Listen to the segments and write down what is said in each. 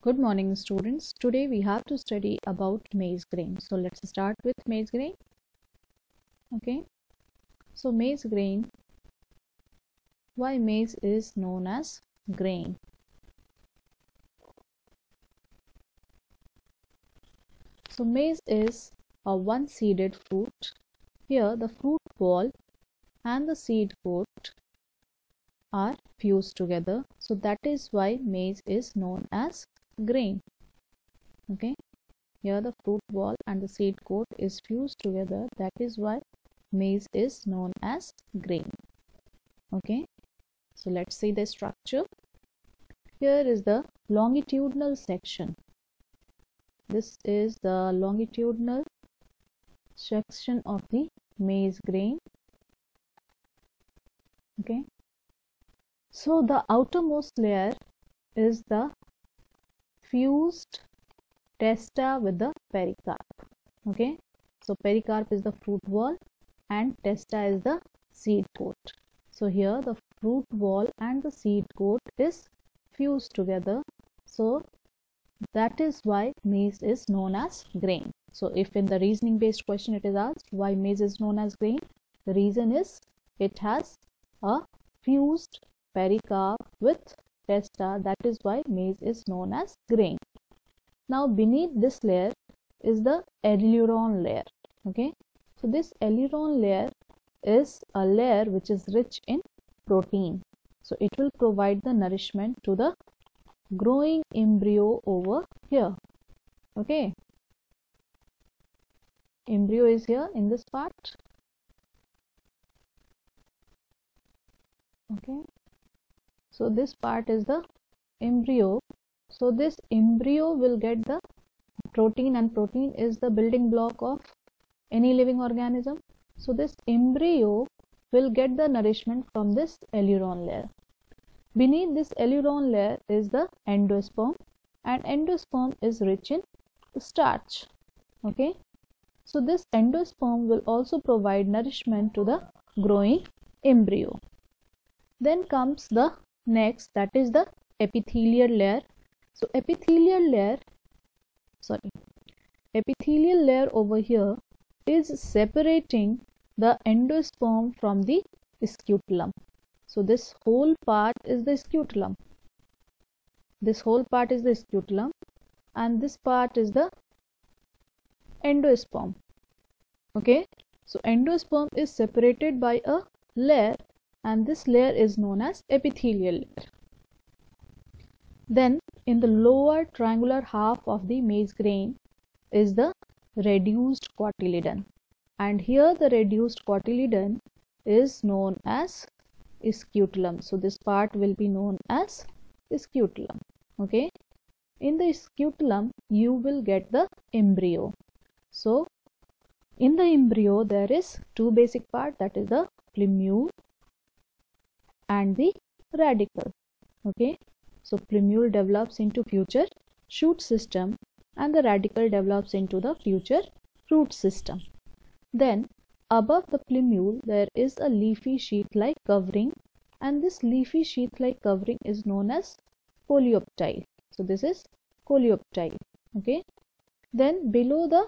Good morning, students. Today we have to study about maize grain. So let's start with maize grain. Okay. So maize grain, why maize is known as grain? So maize is a one-seeded fruit. Here the fruit ball and the seed coat are fused together. So that is why maize is known as grain. Okay. Here the fruit ball and the seed coat is fused together. That is why maize is known as grain. Okay. So let's see the structure. Here is the longitudinal section. This is the longitudinal section of the maize grain. Okay. So the outermost layer is the fused testa with the pericarp. Okay. So pericarp is the fruit ball and testa is the seed coat. So here the fruit ball and the seed coat is fused together. So that is why maize is known as grain. So if in the reasoning based question it is asked why maize is known as grain, the reason is it has a fused pericarp with testa. That is why maize is known as grain. Now beneath this layer is the aileron layer. Okay. So this aileron layer is a layer which is rich in protein. So it will provide the nourishment to the growing embryo over here. Okay. Embryo is here in this part. Okay. So this part is the embryo. So this embryo will get the protein, and protein is the building block of any living organism. So this embryo will get the nourishment from this aileron layer. Beneath this aileron layer is the endosperm, and endosperm is rich in starch. Okay. So this endosperm will also provide nourishment to the growing embryo. Then comes the next, that is the epithelial layer. So epithelial layer over here is separating the endosperm from the scutellum. So this whole part is the scutellum. This whole part is the scutellum, and this part is the endosperm. Okay. So endosperm is separated by a layer, and this layer is known as epithelial layer. Then in the lower triangular half of the maize grain is the reduced cotyledon, and here the reduced cotyledon is known as scutellum. So this part will be known as scutellum. Okay. In the scutellum you will get the embryo. So in the embryo there is two basic parts, that is the plumule and the radicle. Okay. So plumule develops into future shoot system, and the radicle develops into the future root system. Then above the plumule there is a leafy sheath like covering, and this leafy sheath like covering is known as coleoptile. So this is coleoptile. Okay. Then below the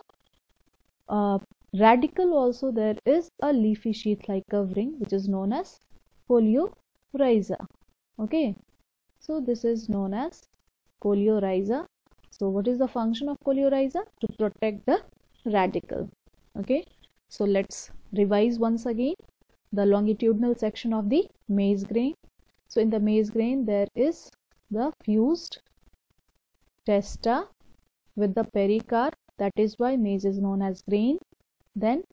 radicle also there is a leafy sheath like covering which is known as coleorhiza. Okay. So this is known as coleorhiza. So what is the function of coleorhiza? To protect the radicle. Okay. So let's revise once again the longitudinal section of the maize grain. So in the maize grain there is the fused testa with the pericarp. That is why maize is known as grain. Then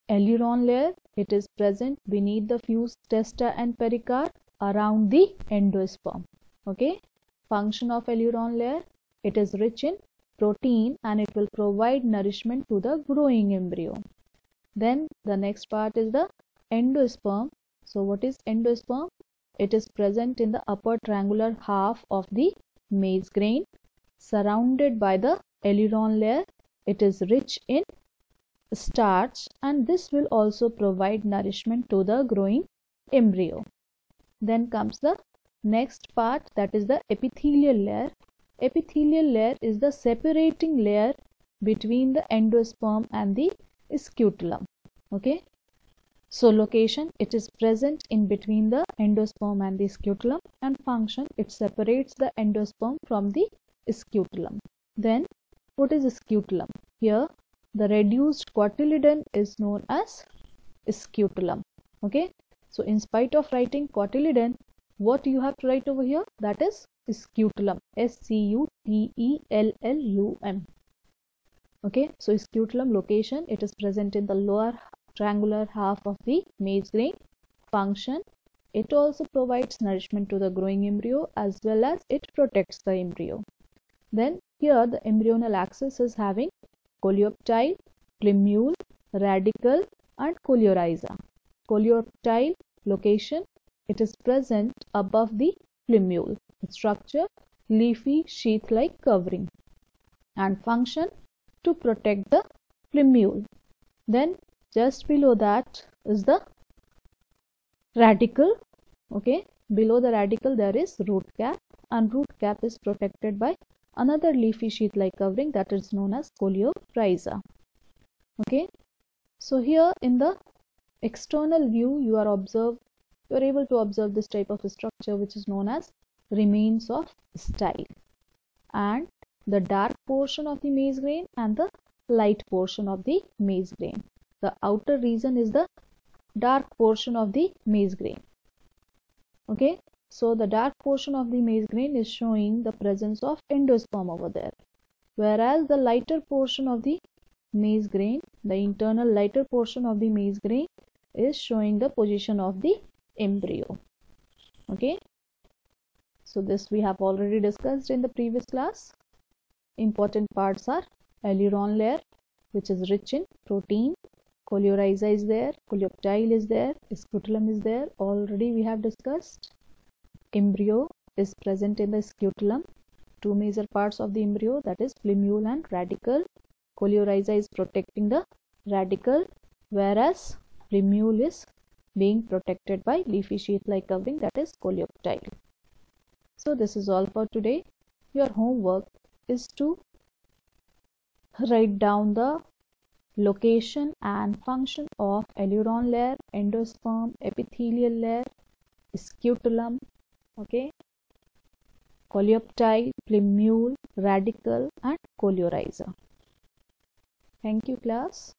aileron layer, it is present beneath the fused testa and pericarp around the endosperm. Okay. Function of aileron layer, it is rich in protein and it will provide nourishment to the growing embryo. Then the next part is the endosperm. So what is endosperm? It is present in the upper triangular half of the maize grain, surrounded by the aileron layer. It is rich in starch, and this will also provide nourishment to the growing embryo. Then comes the next part, that is the epithelial layer. epithelial layer is the separating layer between the endosperm and the scutellum. Okay, so location, it is present in between the endosperm and the scutellum, and function, it separates the endosperm from the scutellum. Then what is scutellum? Here the reduced cotyledon is known as scutellum. Okay, so in spite of writing cotyledon, what you have to write over here? That is scutellum, scutellum. Okay, so scutellum location, it is present in the lower triangular half of the maize grain. Function, it also provides nourishment to the growing embryo as well as it protects the embryo. Then here the embryonal axis is having coleoptile, plumule, radicle and coleorhiza. Coleoptile location, it is present above the plumule. Structure, leafy sheath-like covering, and function, to protect the plumule. Then just below that is the radicle. Okay, below the radicle there is root cap, and root cap is protected by another leafy sheath-like covering that is known as coleorhiza. Okay, so here in the external view you are able to observe this type of structure which is known as remains of style, and the dark portion of the maize grain and the light portion of the maize grain. The outer region is the dark portion of the maize grain. Okay, so the dark portion of the maize grain is showing the presence of endosperm over there, whereas the lighter portion of the maize grain, the internal lighter portion of the maize grain, is showing the position of the embryo. Okay, so this we have already discussed in the previous class. Important parts are aileron layer, which is rich in protein, coleorhiza is there, coleoptile is there, scutellum is there, already we have discussed. Embryo is present in the scutellum, two major parts of the embryo, that is plumule and radicle. Coleorhiza is protecting the radicle, whereas plumule is being protected by leafy sheath-like covering, that is coleoptile. So this is all for today. Your homework is to write down the location and function of aileron layer, endosperm, epithelial layer, scutellum, okay, coleoptile, plumule, radicle and coleorhiza. Thank you class.